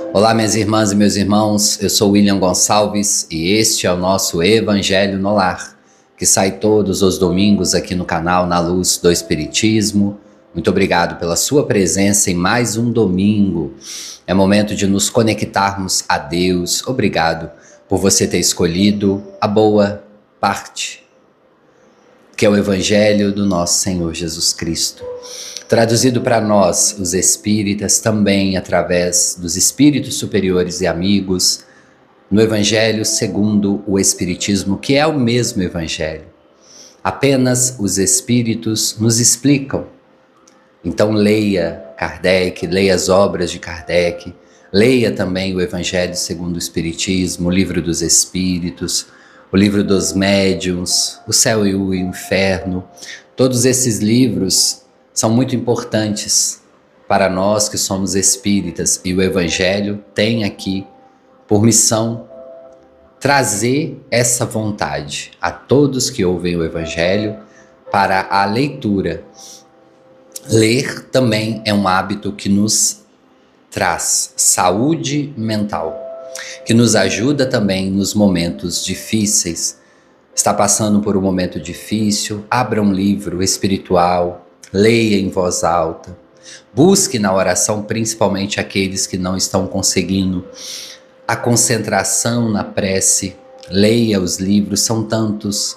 Olá, minhas irmãs e meus irmãos, eu sou William Gonçalves e este é o nosso Evangelho no Lar, que sai todos os domingos aqui no canal Na Luz do Espiritismo. Muito obrigado pela sua presença em mais um domingo. É momento de nos conectarmos a Deus. Obrigado por você ter escolhido a boa parte, que é o Evangelho do nosso Senhor Jesus Cristo. Traduzido para nós, os espíritas, também através dos espíritos superiores e amigos, no Evangelho segundo o Espiritismo, que é o mesmo Evangelho. Apenas os espíritos nos explicam. Então leia Kardec, leia as obras de Kardec, leia também o Evangelho segundo o Espiritismo, o Livro dos Espíritos, o Livro dos Médiuns, o Céu e o Inferno. Todos esses livros são muito importantes para nós que somos espíritas, e o Evangelho tem aqui por missão trazer essa vontade a todos que ouvem o Evangelho para a leitura. Ler também é um hábito que nos traz saúde mental, que nos ajuda também nos momentos difíceis. Está passando por um momento difícil, abra um livro espiritual, leia em voz alta, busque na oração, principalmente aqueles que não estão conseguindo a concentração na prece. Leia os livros, são tantos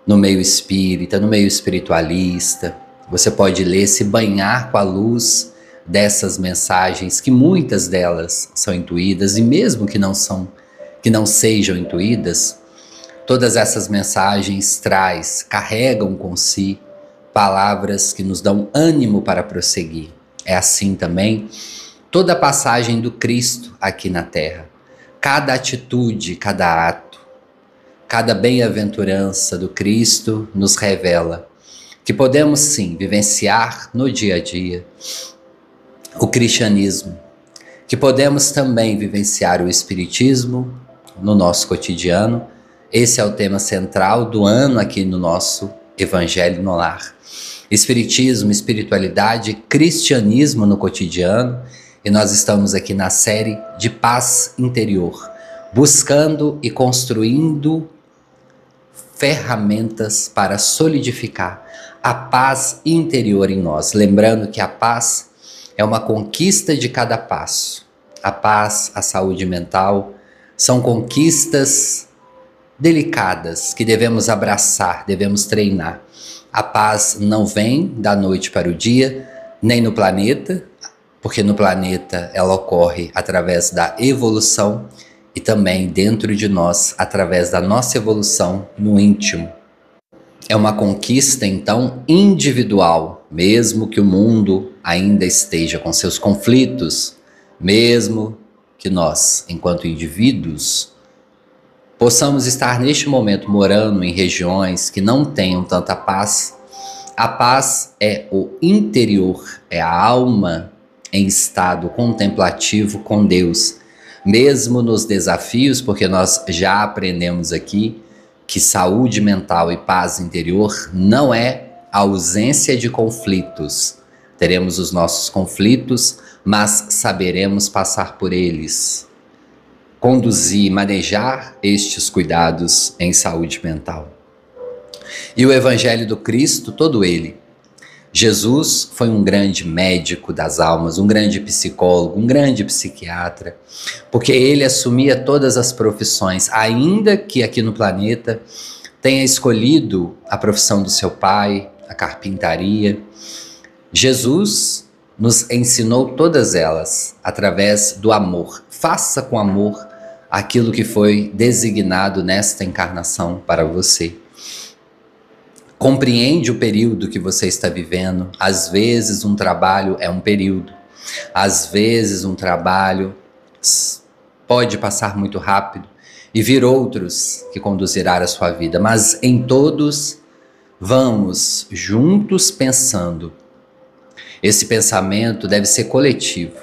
no meio espírita, no meio espiritualista. Você pode ler, se banhar com a luz dessas mensagens, que muitas delas são intuídas, e mesmo que não sejam intuídas, todas essas mensagens carregam com si palavras que nos dão ânimo para prosseguir. É assim também toda a passagem do Cristo aqui na Terra. Cada atitude, cada ato, cada bem-aventurança do Cristo nos revela que podemos sim vivenciar no dia a dia o cristianismo, que podemos também vivenciar o espiritismo no nosso cotidiano. Esse é o tema central do ano aqui no nosso Evangelho no Lar. Espiritismo, espiritualidade, cristianismo no cotidiano, e nós estamos aqui na série de paz interior, buscando e construindo ferramentas para solidificar a paz interior em nós. Lembrando que a paz é uma conquista de cada passo. A paz, a saúde mental, são conquistas delicadas que devemos abraçar, devemos treinar. A paz não vem da noite para o dia, nem no planeta, porque no planeta ela ocorre através da evolução, e também dentro de nós, através da nossa evolução no íntimo. É uma conquista, então, individual, mesmo que o mundo ainda esteja com seus conflitos, mesmo que nós, enquanto indivíduos, possamos estar neste momento morando em regiões que não tenham tanta paz. A paz é o interior, é a alma em estado contemplativo com Deus, mesmo nos desafios, porque nós já aprendemos aqui que saúde mental e paz interior não é a ausência de conflitos. Teremos os nossos conflitos, mas saberemos passar por eles, conduzir, manejar estes cuidados em saúde mental. E o Evangelho do Cristo, todo ele. Jesus foi um grande médico das almas, um grande psicólogo, um grande psiquiatra, porque ele assumia todas as profissões, ainda que aqui no planeta tenha escolhido a profissão do seu pai, a carpintaria. Jesus nos ensinou todas elas através do amor. Faça com amor aquilo que foi designado nesta encarnação para você. Compreende o período que você está vivendo. Às vezes um trabalho é um período. Às vezes um trabalho pode passar muito rápido e vir outros que conduzirá a sua vida. Mas em todos vamos juntos pensando. Esse pensamento deve ser coletivo.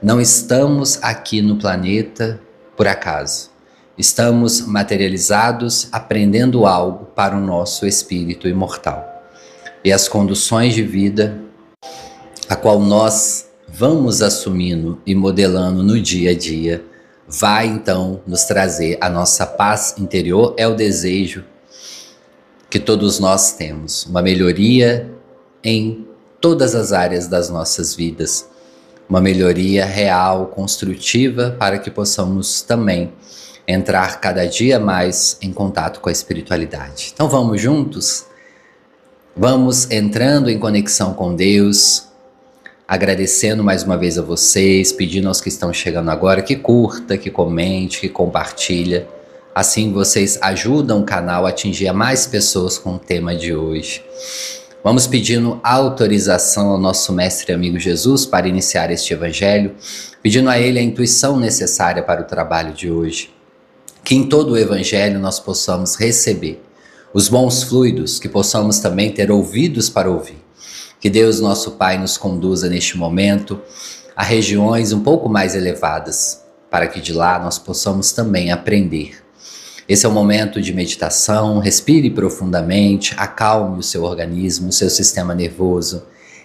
Não estamos aqui no planeta por acaso. Estamos materializados aprendendo algo para o nosso espírito imortal. E as condições de vida a qual nós vamos assumindo e modelando no dia a dia, vai então nos trazer a nossa paz interior. É o desejo que todos nós temos, uma melhoria em todas as áreas das nossas vidas, uma melhoria real, construtiva, para que possamos também entrar cada dia mais em contato com a espiritualidade. Então vamos juntos? Vamos entrando em conexão com Deus, agradecendo mais uma vez a vocês, pedindo aos que estão chegando agora que curta, que comente, que compartilha. Assim vocês ajudam o canal a atingir a mais pessoas com o tema de hoje. Vamos pedindo autorização ao nosso mestre e amigo Jesus para iniciar este evangelho, pedindo a ele a intuição necessária para o trabalho de hoje. Que em todo o evangelho nós possamos receber os bons fluidos, que possamos também ter ouvidos para ouvir. Que Deus, nosso Pai, nos conduza neste momento a regiões um pouco mais elevadas, para que de lá nós possamos também aprender. Esse é o momento de meditação. Respire profundamente, acalme o seu organismo, o seu sistema nervoso.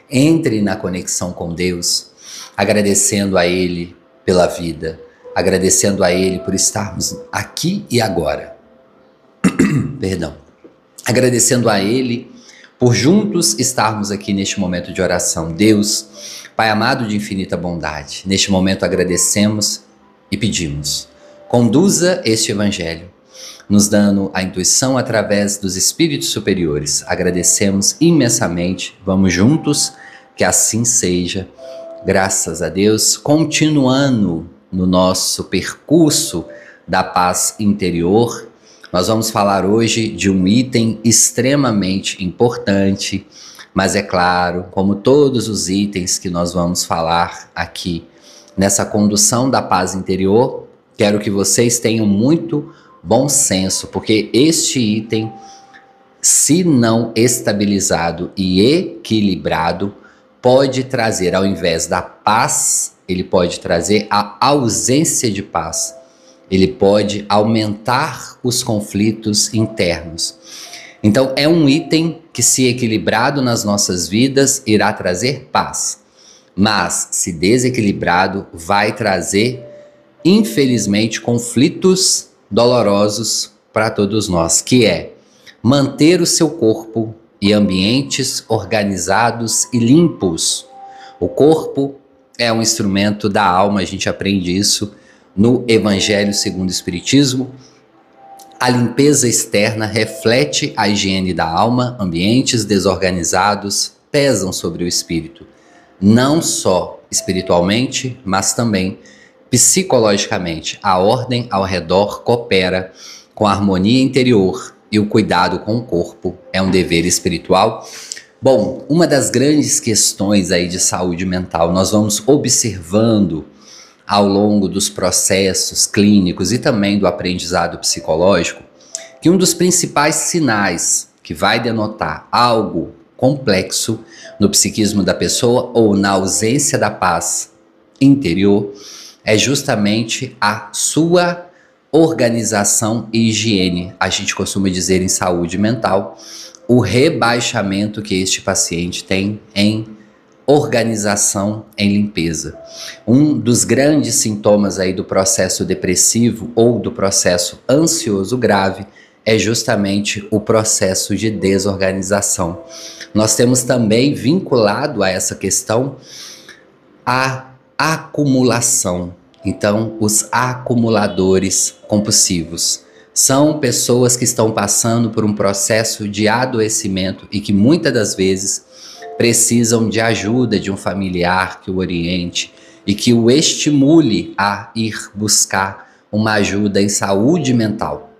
Entre na conexão com Deus, agradecendo a Ele pela vida, agradecendo a Ele por estarmos aqui e agora. Perdão. Agradecendo a Ele por juntos estarmos aqui neste momento de oração. Deus, Pai amado de infinita bondade, neste momento agradecemos e pedimos. Conduza este evangelho, nos dando a intuição através dos espíritos superiores. Agradecemos imensamente, vamos juntos, que assim seja. Graças a Deus, continuando no nosso percurso da paz interior, nós vamos falar hoje de um item extremamente importante, mas é claro, como todos os itens que nós vamos falar aqui nessa condução da paz interior, quero que vocês tenham muito bom senso, porque este item, se não estabilizado e equilibrado, pode trazer, ao invés da paz, ele pode trazer a ausência de paz. Ele pode aumentar os conflitos internos. Então, é um item que, se equilibrado nas nossas vidas, irá trazer paz. Mas, se desequilibrado, vai trazer, infelizmente, conflitos dolorosos para todos nós, que é manter o seu corpo e ambientes organizados e limpos. O corpo é um instrumento da alma, a gente aprende isso no Evangelho segundo o Espiritismo. A limpeza externa reflete a higiene da alma. Ambientes desorganizados pesam sobre o espírito, não só espiritualmente, mas também psicologicamente. A ordem ao redor coopera com a harmonia interior, e o cuidado com o corpo é um dever espiritual. Bom, uma das grandes questões aí de saúde mental, nós vamos observando ao longo dos processos clínicos e também do aprendizado psicológico, que um dos principais sinais que vai denotar algo complexo no psiquismo da pessoa ou na ausência da paz interior é justamente a sua organização e higiene. A gente costuma dizer em saúde mental, o rebaixamento que este paciente tem em organização, em limpeza. Um dos grandes sintomas aí do processo depressivo ou do processo ansioso grave é justamente o processo de desorganização. Nós temos também vinculado a essa questão a acumulação. Então, os acumuladores compulsivos são pessoas que estão passando por um processo de adoecimento e que muitas das vezes precisam de ajuda de um familiar que o oriente e que o estimule a ir buscar uma ajuda em saúde mental.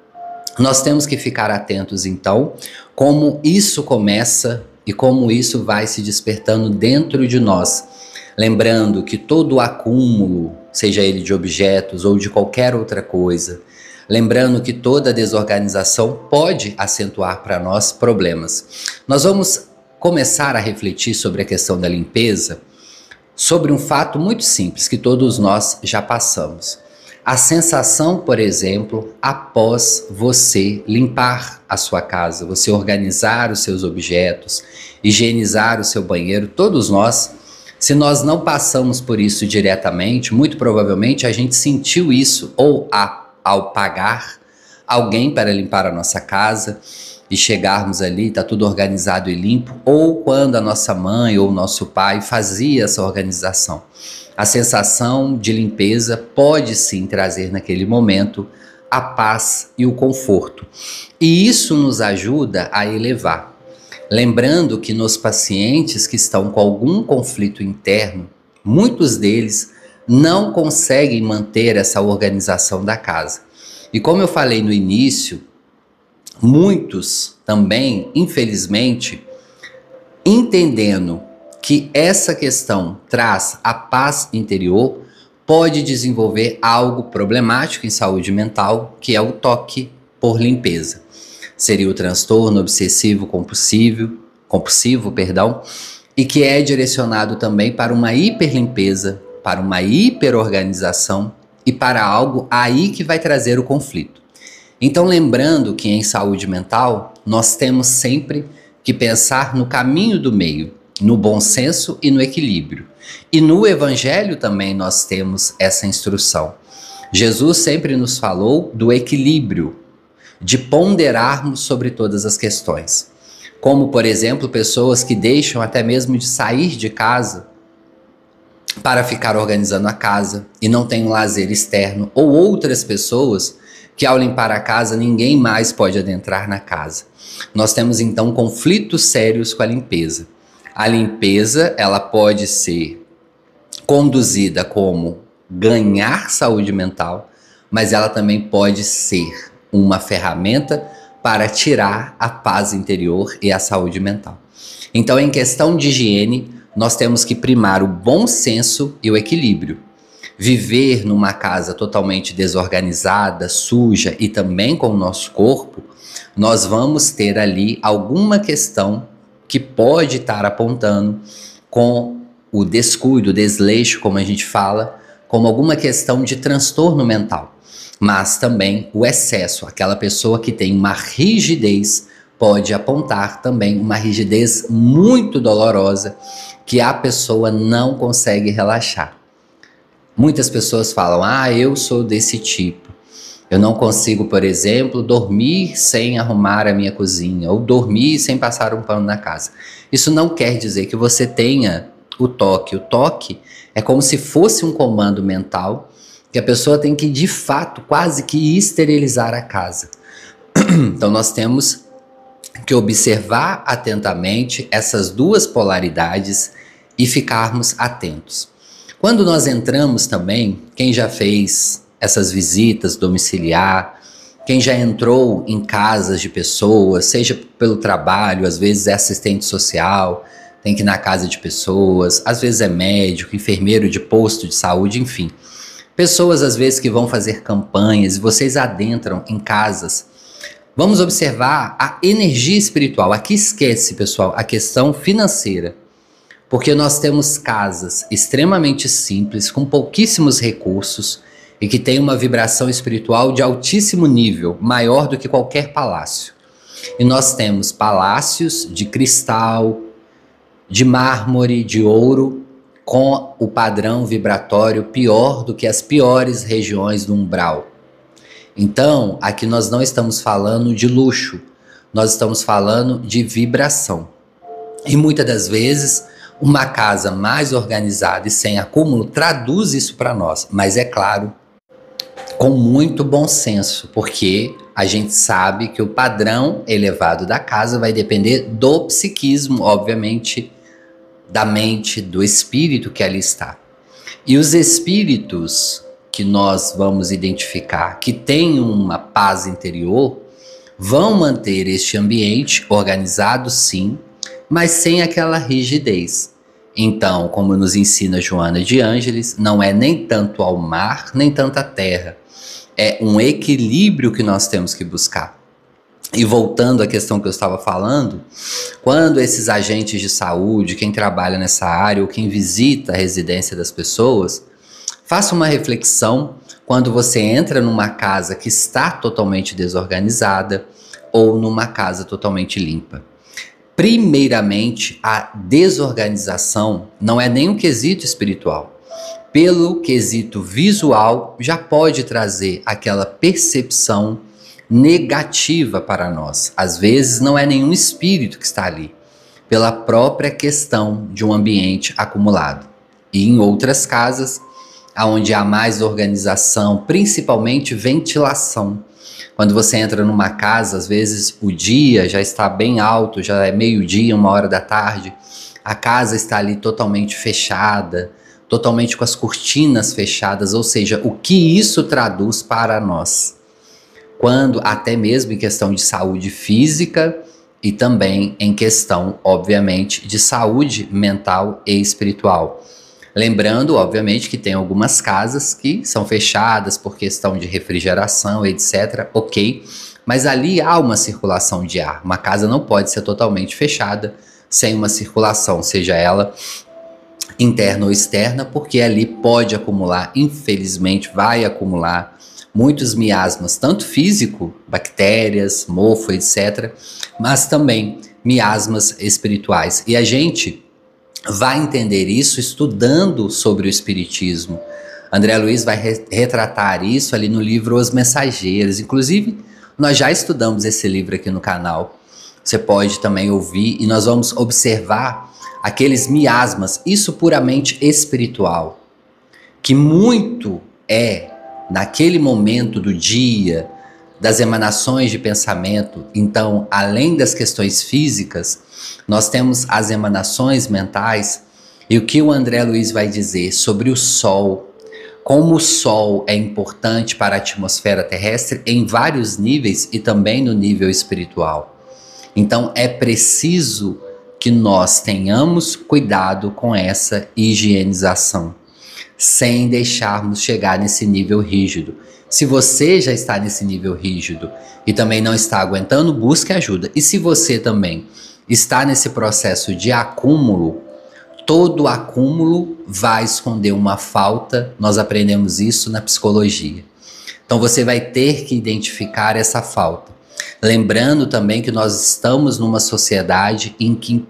Nós temos que ficar atentos, então, como isso começa e como isso vai se despertando dentro de nós. Lembrando que todo o acúmulo, seja ele de objetos ou de qualquer outra coisa, lembrando que toda desorganização pode acentuar para nós problemas. Nós vamos começar a refletir sobre a questão da limpeza, sobre um fato muito simples que todos nós já passamos. A sensação, por exemplo, após você limpar a sua casa, você organizar os seus objetos, higienizar o seu banheiro, todos nós Se nós não passamos por isso diretamente, muito provavelmente a gente sentiu isso ou ao pagar alguém para limpar a nossa casa e chegarmos ali, tá tudo organizado e limpo, ou quando a nossa mãe ou o nosso pai fazia essa organização. A sensação de limpeza pode sim trazer naquele momento a paz e o conforto. E isso nos ajuda a elevar. Lembrando que nos pacientes que estão com algum conflito interno, muitos deles não conseguem manter essa organização da casa. E como eu falei no início, muitos também, infelizmente, entendendo que essa questão traz a paz interior, pode desenvolver algo problemático em saúde mental, que é o toque por limpeza. Seria o transtorno obsessivo compulsivo, e que é direcionado também para uma hiperlimpeza, para uma hiperorganização e para algo aí que vai trazer o conflito. Então, lembrando que em saúde mental, nós temos sempre que pensar no caminho do meio, no bom senso e no equilíbrio. E no Evangelho também nós temos essa instrução. Jesus sempre nos falou do equilíbrio, de ponderarmos sobre todas as questões. Como, por exemplo, pessoas que deixam até mesmo de sair de casa para ficar organizando a casa e não tem um lazer externo, ou outras pessoas que ao limpar a casa ninguém mais pode adentrar na casa. Nós temos então conflitos sérios com a limpeza. A limpeza, ela pode ser conduzida como ganhar saúde mental, mas ela também pode ser uma ferramenta para tirar a paz interior e a saúde mental. Então, em questão de higiene, nós temos que primar o bom senso e o equilíbrio. Viver numa casa totalmente desorganizada, suja e também com o nosso corpo, nós vamos ter ali alguma questão que pode estar apontando com o descuido, o desleixo, como a gente fala, como alguma questão de transtorno mental. Mas também o excesso, aquela pessoa que tem uma rigidez, pode apontar também uma rigidez muito dolorosa que a pessoa não consegue relaxar. Muitas pessoas falam, eu sou desse tipo. Eu não consigo, por exemplo, dormir sem arrumar a minha cozinha ou dormir sem passar um pano na casa. Isso não quer dizer que você tenha o toque. O toque é como se fosse um comando mental que a pessoa tem que, de fato, quase que esterilizar a casa. Então nós temos que observar atentamente essas duas polaridades e ficarmos atentos. Quando nós entramos também, quem já fez essas visitas domiciliar, quem já entrou em casas de pessoas, seja pelo trabalho, às vezes é assistente social, tem que ir na casa de pessoas, às vezes é médico, enfermeiro de posto de saúde, enfim. Pessoas às vezes que vão fazer campanhas e vocês adentram em casas. Vamos observar a energia espiritual. Aqui esquece, pessoal, a questão financeira. Porque nós temos casas extremamente simples, com pouquíssimos recursos e que tem uma vibração espiritual de altíssimo nível, maior do que qualquer palácio. E nós temos palácios de cristal, de mármore, de ouro, com o padrão vibratório pior do que as piores regiões do umbral. Então, aqui nós não estamos falando de luxo, nós estamos falando de vibração. E muitas das vezes, uma casa mais organizada e sem acúmulo traduz isso para nós, mas é claro, com muito bom senso, porque a gente sabe que o padrão elevado da casa vai depender do psiquismo, obviamente, da mente, do espírito que ali está. E os espíritos que nós vamos identificar que têm uma paz interior vão manter este ambiente organizado, sim, mas sem aquela rigidez. Então, como nos ensina Joana de Ângeles, não é nem tanto ao mar, nem tanto à terra. É um equilíbrio que nós temos que buscar. E voltando à questão que eu estava falando, quando esses agentes de saúde, quem trabalha nessa área ou quem visita a residência das pessoas, faça uma reflexão quando você entra numa casa que está totalmente desorganizada ou numa casa totalmente limpa. Primeiramente, a desorganização não é nem um quesito espiritual. Pelo quesito visual, já pode trazer aquela percepção negativa para nós. Às vezes não é nenhum espírito que está ali, pela própria questão de um ambiente acumulado. E em outras casas, onde há mais organização, principalmente ventilação. Quando você entra numa casa, às vezes o dia já está bem alto, já é meio-dia, 1 hora da tarde, a casa está ali totalmente fechada, totalmente com as cortinas fechadas, ou seja, o que isso traduz para nós? Quando, até mesmo em questão de saúde física e também em questão, obviamente, de saúde mental e espiritual. Lembrando, obviamente, que tem algumas casas que são fechadas por questão de refrigeração, etc. Ok, mas ali há uma circulação de ar. Uma casa não pode ser totalmente fechada sem uma circulação, seja ela interna ou externa, porque ali pode acumular, infelizmente, vai acumular muitos miasmas, tanto físico, bactérias, mofo, etc., mas também miasmas espirituais. E a gente vai entender isso estudando sobre o Espiritismo. André Luiz vai retratar isso ali no livro Os Mensageiros. Inclusive, nós já estudamos esse livro aqui no canal. Você pode também ouvir e nós vamos observar aqueles miasmas, isso puramente espiritual, que muito é naquele momento do dia, das emanações de pensamento. Então, além das questões físicas, nós temos as emanações mentais. E o que o André Luiz vai dizer sobre o Sol, como o Sol é importante para a atmosfera terrestre em vários níveis e também no nível espiritual. Então é preciso que nós tenhamos cuidado com essa higienização, sem deixarmos chegar nesse nível rígido. Se você já está nesse nível rígido e também não está aguentando, busque ajuda. E se você também está nesse processo de acúmulo, todo acúmulo vai esconder uma falta. Nós aprendemos isso na psicologia. Então você vai ter que identificar essa falta. Lembrando também que nós estamos numa sociedade em que,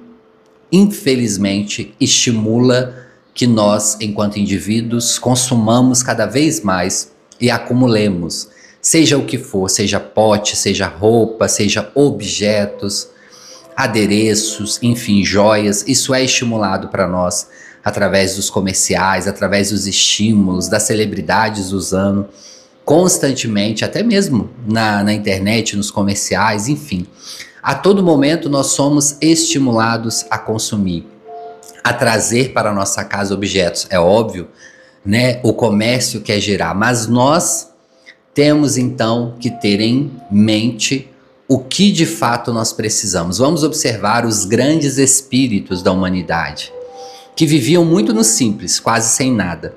infelizmente, estimula que nós, enquanto indivíduos, consumamos cada vez mais e acumulemos, seja o que for, seja pote, seja roupa, seja objetos, adereços, enfim, joias. Isso é estimulado para nós através dos comerciais, através dos estímulos, das celebridades usando constantemente, até mesmo na internet, nos comerciais, enfim. A todo momento nós somos estimulados a consumir, a trazer para a nossa casa objetos. É óbvio, né? O comércio quer girar, mas nós temos então que ter em mente o que de fato nós precisamos. Vamos observar os grandes espíritos da humanidade, que viviam muito no simples, quase sem nada.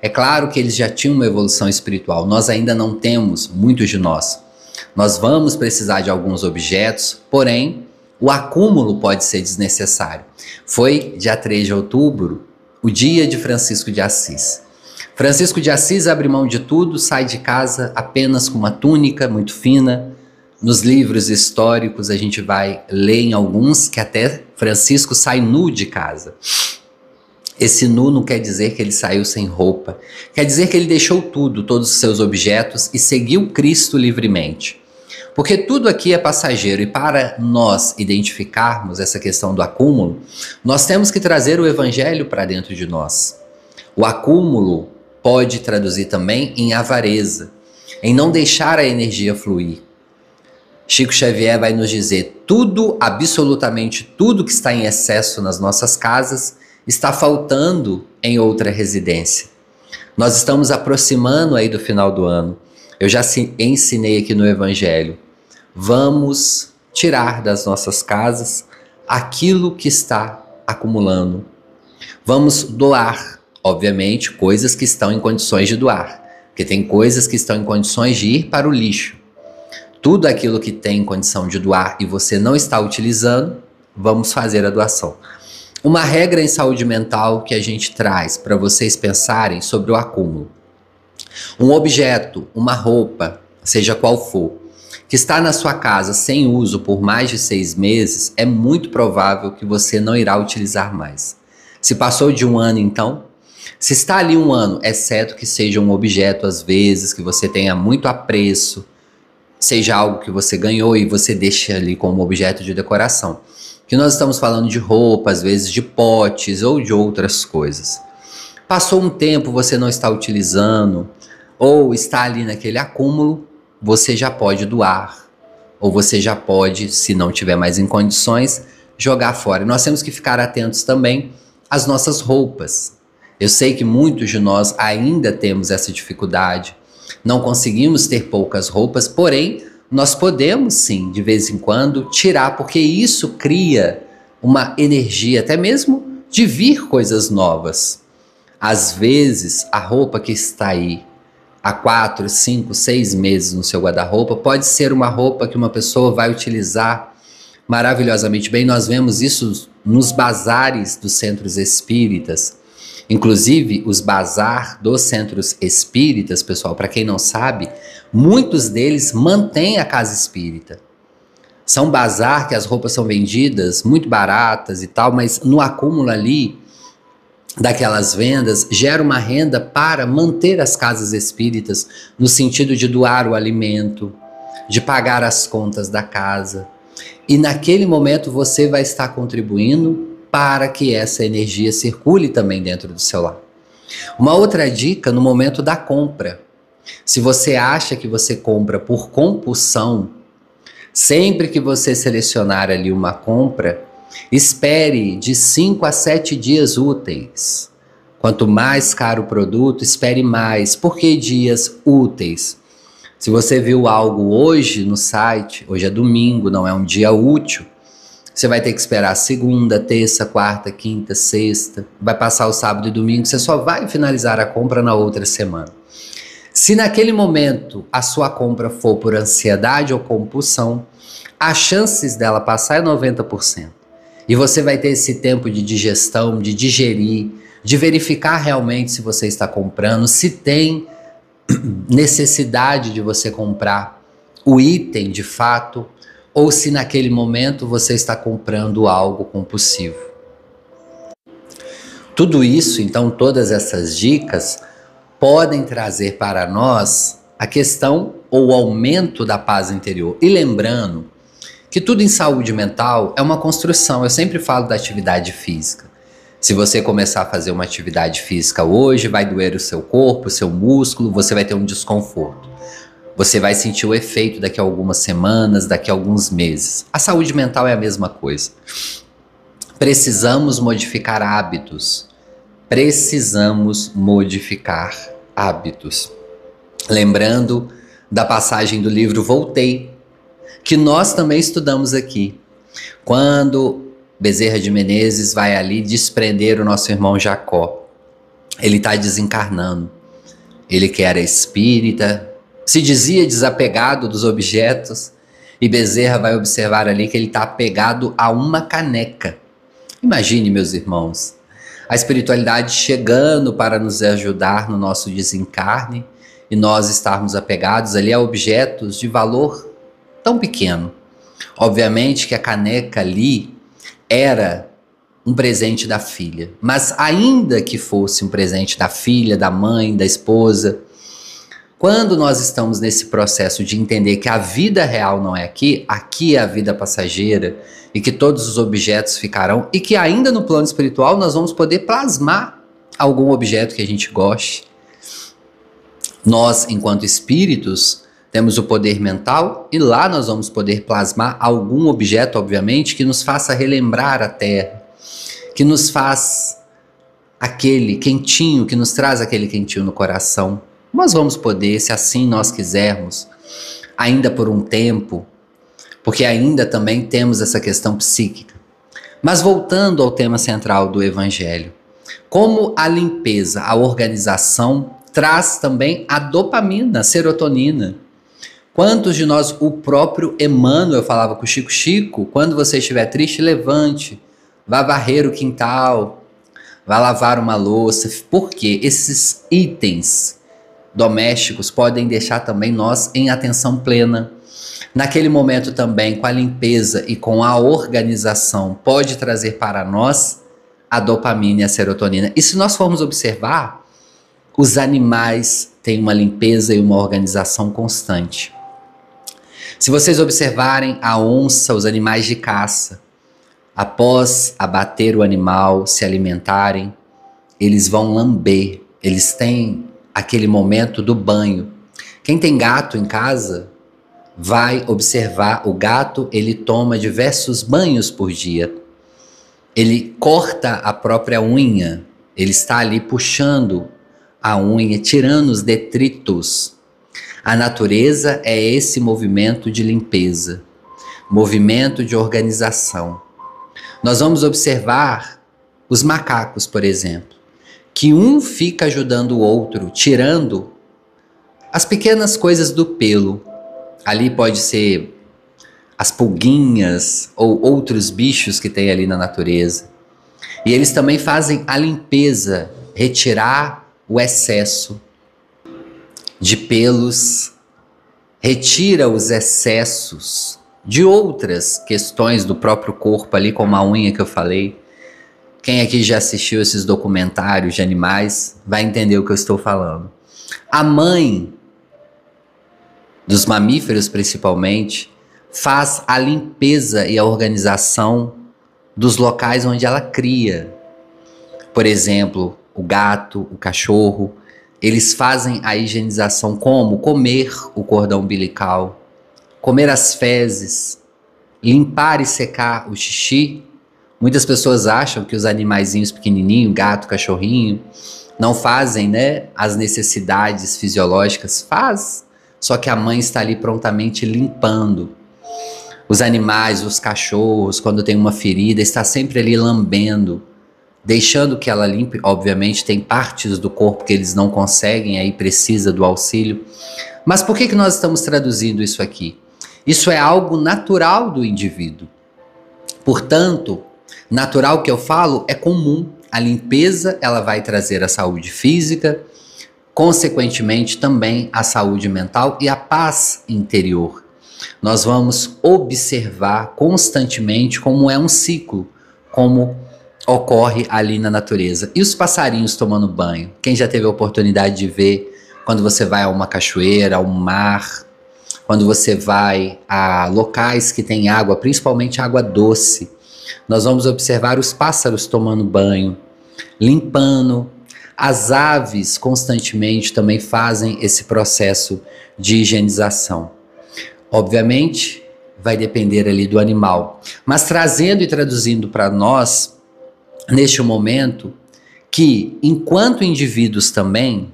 É claro que eles já tinham uma evolução espiritual, nós ainda não temos, muitos de nós. Nós vamos precisar de alguns objetos, porém, o acúmulo pode ser desnecessário. Foi dia 3 de outubro, o dia de Francisco de Assis. Francisco de Assis abre mão de tudo, sai de casa apenas com uma túnica muito fina. Nos livros históricos a gente vai ler em alguns que até Francisco sai nu de casa. Esse nu não quer dizer que ele saiu sem roupa, quer dizer que ele deixou tudo, todos os seus objetos, e seguiu Cristo livremente. Porque tudo aqui é passageiro, e para nós identificarmos essa questão do acúmulo, nós temos que trazer o Evangelho para dentro de nós. O acúmulo pode traduzir também em avareza, em não deixar a energia fluir. Chico Xavier vai nos dizer: tudo, absolutamente tudo que está em excesso nas nossas casas está faltando em outra residência. Nós estamos aproximando aí do final do ano. Eu já ensinei aqui no Evangelho. Vamos tirar das nossas casas aquilo que está acumulando. Vamos doar, obviamente, coisas que estão em condições de doar, porque tem coisas que estão em condições de ir para o lixo. Tudo aquilo que tem condição de doar e você não está utilizando, vamos fazer a doação. Uma regra em saúde mental que a gente traz para vocês pensarem sobre o acúmulo. Um objeto, uma roupa, seja qual for, que está na sua casa sem uso por mais de 6 meses, é muito provável que você não irá utilizar mais. Se passou de 1 ano, então, se está ali 1 ano, exceto que seja um objeto, às vezes, que você tenha muito apreço, seja algo que você ganhou e você deixa ali como objeto de decoração. Que nós estamos falando de roupa, às vezes de potes ou de outras coisas. Passou um tempo, você não está utilizando, ou está ali naquele acúmulo, você já pode doar, ou você já pode, se não tiver mais em condições, jogar fora. E nós temos que ficar atentos também às nossas roupas. Eu sei que muitos de nós ainda temos essa dificuldade, não conseguimos ter poucas roupas, porém, nós podemos sim, de vez em quando, tirar, porque isso cria uma energia, até mesmo de vir coisas novas. Às vezes, a roupa que está aí há 4, 5, 6 meses no seu guarda-roupa pode ser uma roupa que uma pessoa vai utilizar maravilhosamente bem. Nós vemos isso nos bazares dos centros espíritas. Inclusive, os bazar dos centros espíritas, pessoal, para quem não sabe, muitos deles mantêm a casa espírita. São bazar que as roupas são vendidas muito baratas e tal, mas no acúmulo ali daquelas vendas gera uma renda para manter as casas espíritas, no sentido de doar o alimento, de pagar as contas da casa. E naquele momento você vai estar contribuindo para que essa energia circule também dentro do seu lar. Uma outra dica no momento da compra. Se você acha que você compra por compulsão, sempre que você selecionar ali uma compra, espere de 5 a 7 dias úteis. Quanto mais caro o produto, espere mais. Por que dias úteis? Se você viu algo hoje no site, hoje é domingo, não é um dia útil, você vai ter que esperar segunda, terça, quarta, quinta, sexta, vai passar o sábado e domingo, você só vai finalizar a compra na outra semana. Se naquele momento a sua compra for por ansiedade ou compulsão, as chances dela passar é 90%. E você vai ter esse tempo de digestão, de digerir, de verificar realmente se você está comprando, se tem necessidade de você comprar o item de fato, ou se naquele momento você está comprando algo compulsivo. Tudo isso, então, todas essas dicas podem trazer para nós a questão ou o aumento da paz interior. E lembrando que tudo em saúde mental é uma construção. Eu sempre falo da atividade física. Se você começar a fazer uma atividade física hoje, vai doer o seu corpo, o seu músculo, você vai ter um desconforto. Você vai sentir o efeito daqui a algumas semanas, daqui a alguns meses. A saúde mental é a mesma coisa. Precisamos modificar hábitos. Precisamos modificar hábitos. Lembrando da passagem do livro Voltei, que nós também estudamos aqui. Quando Bezerra de Menezes vai ali desprender o nosso irmão Jacó, ele está desencarnando. Ele que era espírita, se dizia desapegado dos objetos, e Bezerra vai observar ali que ele está apegado a uma caneca. Imagine, meus irmãos, a espiritualidade chegando para nos ajudar no nosso desencarne e nós estarmos apegados ali a objetos de valor tão pequeno. Obviamente que a caneca ali era um presente da filha, mas ainda que fosse um presente da filha, da mãe, da esposa, quando nós estamos nesse processo de entender que a vida real não é aqui, aqui é a vida passageira e que todos os objetos ficarão e que ainda no plano espiritual nós vamos poder plasmar algum objeto que a gente goste. Nós, enquanto espíritos, temos o poder mental e lá nós vamos poder plasmar algum objeto, obviamente, que nos faça relembrar a Terra, que nos faz aquele quentinho, que nos traz aquele quentinho no coração. Nós vamos poder, se assim nós quisermos, ainda por um tempo, porque ainda também temos essa questão psíquica. Mas voltando ao tema central do Evangelho, como a limpeza, a organização, traz também a dopamina, a serotonina. Quantos de nós, o próprio Emmanuel falava com o Chico: Chico, quando você estiver triste, levante, vá varrer o quintal, vá lavar uma louça, porque esses itens domésticos podem deixar também nós em atenção plena. Naquele momento também, com a limpeza e com a organização, pode trazer para nós a dopamina e a serotonina. E se nós formos observar, os animais têm uma limpeza e uma organização constante. Se vocês observarem a onça, os animais de caça, após abater o animal, se alimentarem, eles vão lamber, eles têm aquele momento do banho. Quem tem gato em casa vai observar o gato, ele toma diversos banhos por dia. Ele corta a própria unha, ele está ali puxando a unha, tirando os detritos. A natureza é esse movimento de limpeza, movimento de organização. Nós vamos observar os macacos, por exemplo, que um fica ajudando o outro, tirando as pequenas coisas do pelo. Ali pode ser as pulguinhas ou outros bichos que tem ali na natureza. E eles também fazem a limpeza, retirar o excesso de pelos, retira os excessos de outras questões do próprio corpo ali, como a unha que eu falei. Quem aqui já assistiu esses documentários de animais vai entender o que eu estou falando. A mãe dos mamíferos, principalmente, faz a limpeza e a organização dos locais onde ela cria. Por exemplo, o gato, o cachorro, eles fazem a higienização como? Comer o cordão umbilical, comer as fezes, limpar e secar o xixi. Muitas pessoas acham que os animaizinhos pequenininhos, gato, cachorrinho, não fazem, né, as necessidades fisiológicas. Faz, só que a mãe está ali prontamente limpando. Os animais, os cachorros, quando tem uma ferida, está sempre ali lambendo, deixando que ela limpe. Obviamente tem partes do corpo que eles não conseguem, aí precisa do auxílio. Mas por que nós estamos traduzindo isso aqui? Isso é algo natural do indivíduo. Portanto, natural que eu falo é comum. A limpeza, ela vai trazer a saúde física, consequentemente também a saúde mental e a paz interior. Nós vamos observar constantemente como é um ciclo, como ocorre ali na natureza. E os passarinhos tomando banho? Quem já teve a oportunidade de ver quando você vai a uma cachoeira, a um mar, quando você vai a locais que tem água, principalmente água doce, nós vamos observar os pássaros tomando banho, limpando. As aves constantemente também fazem esse processo de higienização. Obviamente, vai depender ali do animal, mas trazendo e traduzindo para nós, neste momento, que enquanto indivíduos também,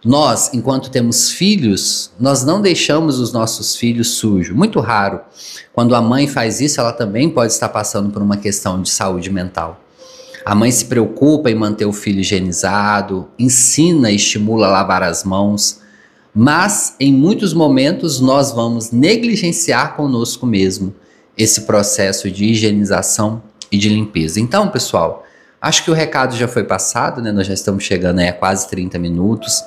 nós, enquanto temos filhos, nós não deixamos os nossos filhos sujos. Muito raro. Quando a mãe faz isso, ela também pode estar passando por uma questão de saúde mental. A mãe se preocupa em manter o filho higienizado, ensina e estimula a lavar as mãos, mas em muitos momentos nós vamos negligenciar conosco mesmo esse processo de higienização e de limpeza. Então, pessoal, acho que o recado já foi passado, né? Nós já estamos chegando aí a quase 30 minutos.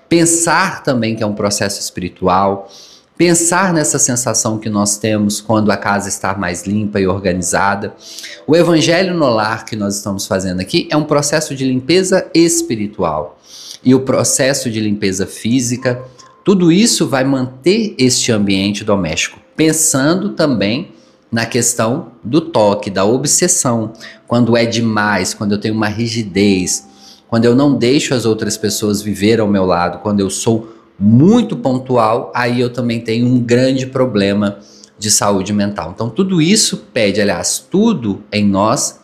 Pensar também que é um processo espiritual, pensar nessa sensação que nós temos quando a casa está mais limpa e organizada. O Evangelho no Lar que nós estamos fazendo aqui é um processo de limpeza espiritual. E o processo de limpeza física, tudo isso vai manter este ambiente doméstico. Pensando também na questão do toque, da obsessão. Quando é demais, quando eu tenho uma rigidez, quando eu não deixo as outras pessoas viver ao meu lado, quando eu sou muito pontual, aí eu também tenho um grande problema de saúde mental. Então tudo isso pede, aliás, tudo em nós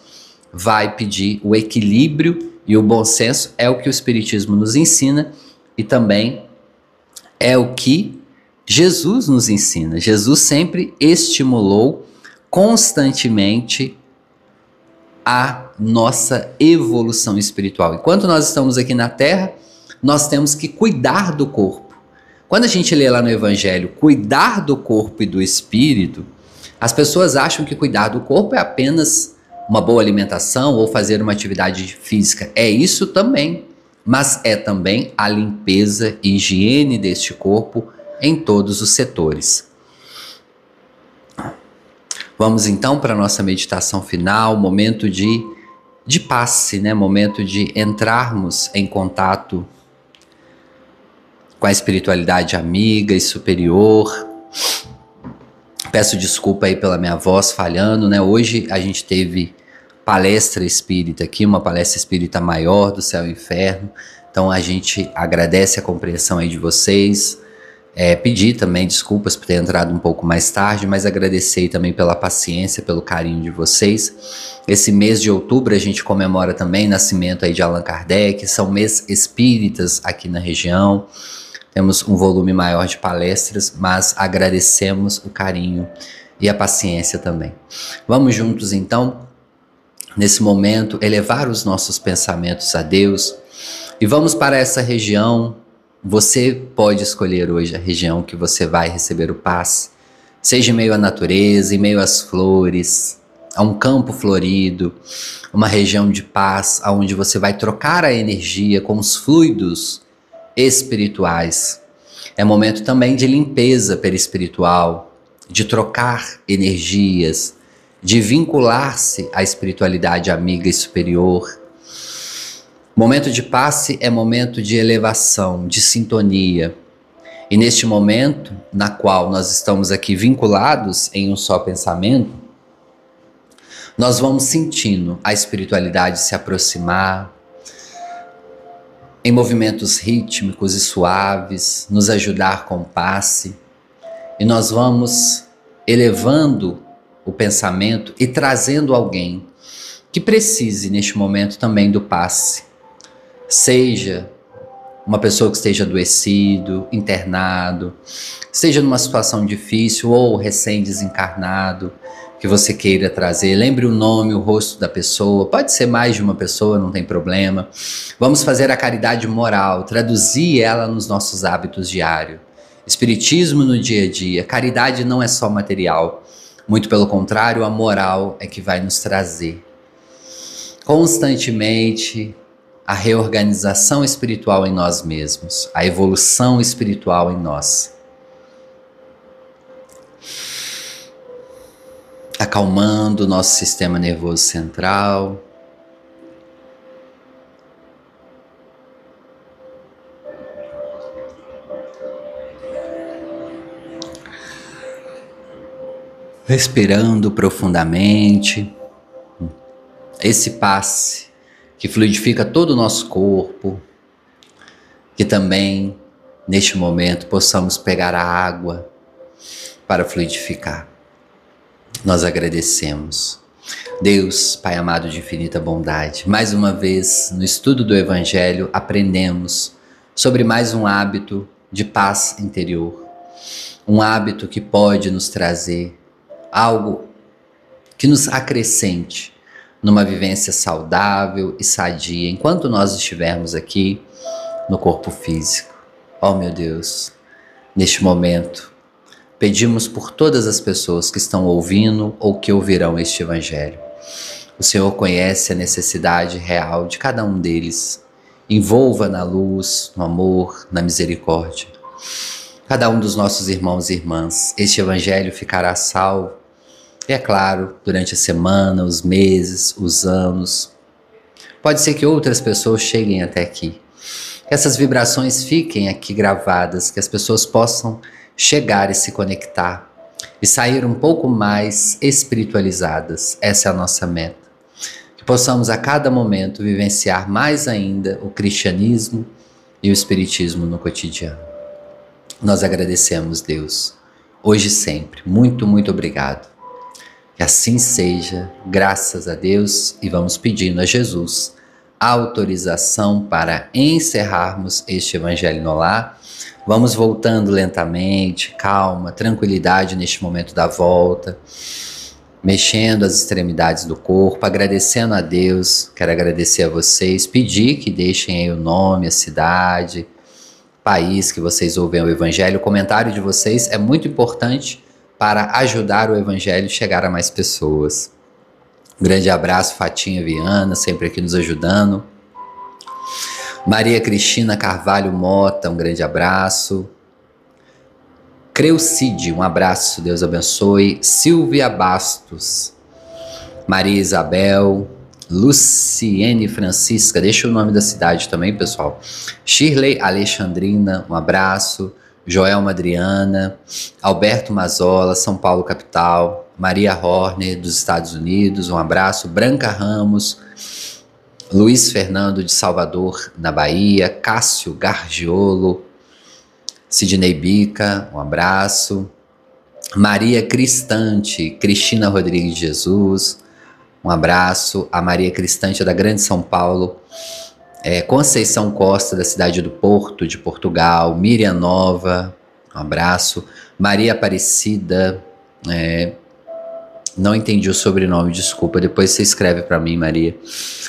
vai pedir o equilíbrio e o bom senso, é o que o Espiritismo nos ensina e também é o que Jesus nos ensina. Jesus sempre estimulou constantemente a nossa evolução espiritual. Enquanto nós estamos aqui na Terra, nós temos que cuidar do corpo. Quando a gente lê lá no Evangelho, cuidar do corpo e do espírito, as pessoas acham que cuidar do corpo é apenas uma boa alimentação ou fazer uma atividade física. É isso também, mas é também a limpeza e higiene deste corpo em todos os setores. Vamos então para a nossa meditação final, momento de passe, né? Momento de entrarmos em contato com a espiritualidade amiga e superior. Peço desculpa aí pela minha voz falhando, né? Hoje a gente teve palestra espírita aqui, uma palestra espírita maior do Céu e Inferno. Então a gente agradece a compreensão aí de vocês. Pedir também desculpas por ter entrado um pouco mais tarde, mas agradecer também pela paciência, pelo carinho de vocês. Esse mês de outubro a gente comemora também o nascimento aí de Allan Kardec, são mês espíritas aqui na região. Temos um volume maior de palestras, mas agradecemos o carinho e a paciência também. Vamos juntos então, nesse momento, elevar os nossos pensamentos a Deus e vamos para essa região. Você pode escolher hoje a região que você vai receber o passe, seja em meio à natureza, em meio às flores, a um campo florido, uma região de paz, onde você vai trocar a energia com os fluidos espirituais. É momento também de limpeza perispiritual, de trocar energias, de vincular-se à espiritualidade amiga e superior. Momento de passe é momento de elevação, de sintonia. E neste momento, na qual nós estamos aqui vinculados em um só pensamento, nós vamos sentindo a espiritualidade se aproximar, em movimentos rítmicos e suaves, nos ajudar com o passe. E nós vamos elevando o pensamento e trazendo alguém que precise neste momento também do passe. Seja uma pessoa que esteja adoecido, internado, esteja numa situação difícil ou recém-desencarnado, que você queira trazer. Lembre o nome, o rosto da pessoa, pode ser mais de uma pessoa, não tem problema. Vamos fazer a caridade moral, traduzir ela nos nossos hábitos diários. Espiritismo no dia a dia. Caridade não é só material, muito pelo contrário, a moral é que vai nos trazer constantemente a reorganização espiritual em nós mesmos, a evolução espiritual em nós. Acalmando o nosso sistema nervoso central. Respirando profundamente. Esse passe que fluidifica todo o nosso corpo, que também, neste momento, possamos pegar a água para fluidificar. Nós agradecemos. Deus, Pai amado de infinita bondade, mais uma vez, no estudo do Evangelho, aprendemos sobre mais um hábito de paz interior. Um hábito que pode nos trazer algo que nos acrescente numa vivência saudável e sadia, enquanto nós estivermos aqui no corpo físico. Oh meu Deus, neste momento, pedimos por todas as pessoas que estão ouvindo ou que ouvirão este Evangelho. O Senhor conhece a necessidade real de cada um deles. Envolva na luz, no amor, na misericórdia cada um dos nossos irmãos e irmãs. Este Evangelho ficará salvo. E é claro, durante a semana, os meses, os anos, pode ser que outras pessoas cheguem até aqui. Que essas vibrações fiquem aqui gravadas, que as pessoas possam chegar e se conectar e sair um pouco mais espiritualizadas. Essa é a nossa meta. Que possamos a cada momento vivenciar mais ainda o cristianismo e o espiritismo no cotidiano. Nós agradecemos, Deus, hoje e sempre. Muito, muito obrigado. Que assim seja, graças a Deus, e vamos pedindo a Jesus a autorização para encerrarmos este Evangelho no Lar. Vamos voltando lentamente, calma, tranquilidade neste momento da volta, mexendo as extremidades do corpo, agradecendo a Deus. Quero agradecer a vocês, pedir que deixem aí o nome, a cidade, país que vocês ouvem o Evangelho. O comentário de vocês é muito importante para ajudar o Evangelho a chegar a mais pessoas. Um grande abraço, Fatinha Viana, sempre aqui nos ajudando. Maria Cristina Carvalho Mota, um grande abraço. Creucide, um abraço, Deus abençoe. Silvia Bastos, Maria Isabel, Luciene Francisca, deixa o nome da cidade também, pessoal. Shirley Alexandrina, um abraço. Joelma Adriana, Alberto Mazola, São Paulo capital. Maria Horner, dos Estados Unidos, um abraço. Branca Ramos, Luiz Fernando de Salvador, na Bahia. Cássio Gargiolo, Sidney Bica, um abraço. Maria Cristante, Cristina Rodrigues de Jesus, um abraço. A Maria Cristante é da Grande São Paulo. Conceição Costa, da cidade do Porto, de Portugal. Miriam Nova, um abraço. Maria Aparecida, não entendi o sobrenome, desculpa, depois você escreve para mim, Maria.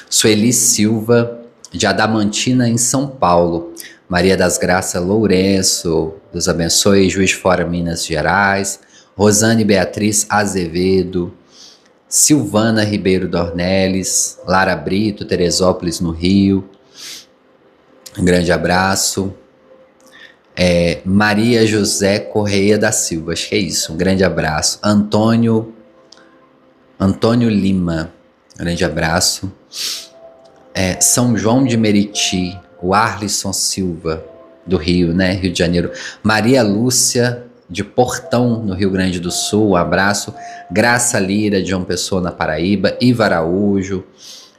Sueli Silva, de Adamantina, em São Paulo. Maria das Graças Lourenço, Deus abençoe, Juiz de Fora, Minas Gerais. Rosane Beatriz Azevedo, Silvana Ribeiro Dornelles, Lara Brito, Teresópolis, no Rio. Um grande abraço. Maria José Correia da Silva, acho que é isso, um grande abraço. Antônio Lima, grande abraço. São João de Meriti, o Arlisson Silva, do Rio, né? Rio de Janeiro. Maria Lúcia, de Portão, no Rio Grande do Sul, um abraço. Graça Lira, de João Pessoa, na Paraíba. Iva Araújo,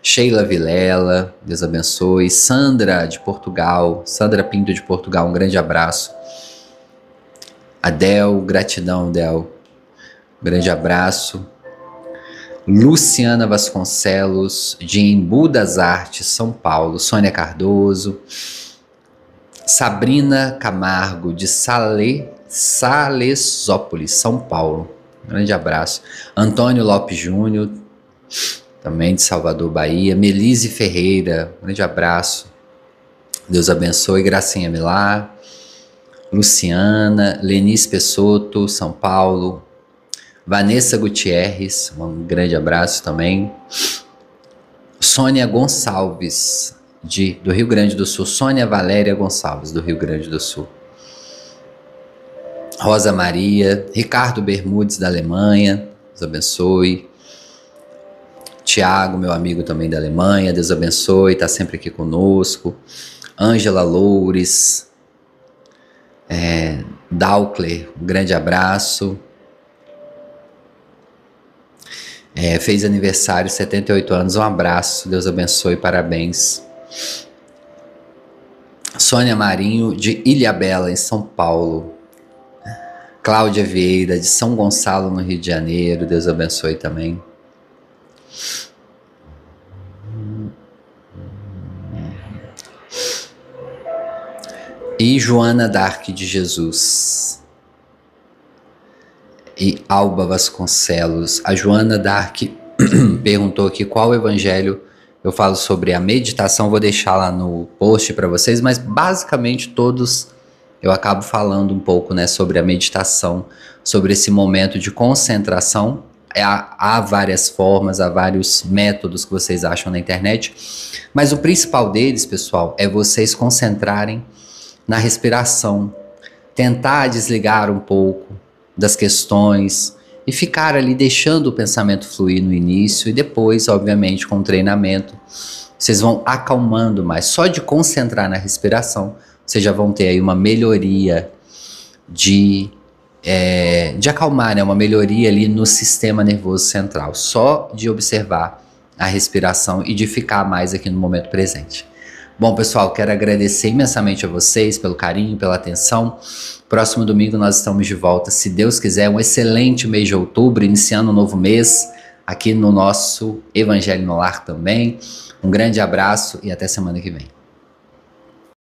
Sheila Vilela, Deus abençoe. Sandra, de Portugal. Sandra Pinto, de Portugal, um grande abraço. Adel, gratidão, Adel. Grande abraço. Luciana Vasconcelos, de Embu das Artes, São Paulo. Sônia Cardoso. Sabrina Camargo, de Salesópolis, São Paulo. Grande abraço. Antônio Lopes Júnior, também de Salvador, Bahia. Melise Ferreira, grande abraço. Deus abençoe. Gracinha Milar. Luciana. Lenice Pessotto, São Paulo. Vanessa Gutierrez, um grande abraço também. Sônia Gonçalves, do Rio Grande do Sul. Sônia Valéria Gonçalves, do Rio Grande do Sul. Rosa Maria. Ricardo Bermudes, da Alemanha, Deus abençoe. Tiago, meu amigo também da Alemanha, Deus abençoe, está sempre aqui conosco. Ângela Loures. Daukler, um grande abraço. Fez aniversário, 78 anos, um abraço, Deus abençoe, parabéns. Sônia Marinho, de Ilhabela, em São Paulo. Cláudia Vieira, de São Gonçalo, no Rio de Janeiro, Deus abençoe também. E Joana Dark de Jesus. E Alba Vasconcelos. A Joana Dark perguntou aqui qual evangelho eu falo sobre a meditação. Vou deixar lá no post para vocês, mas basicamente todos eu acabo falando um pouco, né, sobre a meditação, sobre esse momento de concentração. Há várias formas, há vários métodos que vocês acham na internet, mas o principal deles, pessoal, é vocês concentrarem na respiração, tentar desligar um pouco das questões e ficar ali deixando o pensamento fluir no início, e depois, obviamente, com o treinamento, vocês vão acalmando mais. Só de concentrar na respiração, vocês já vão ter aí uma melhoria de acalmar, né? Uma melhoria ali no sistema nervoso central, só de observar a respiração e de ficar mais aqui no momento presente. Bom, pessoal, quero agradecer imensamente a vocês pelo carinho, pela atenção. Próximo domingo nós estamos de volta, se Deus quiser. Um excelente mês de outubro, iniciando um novo mês aqui no nosso Evangelho no Lar também. Um grande abraço e até semana que vem.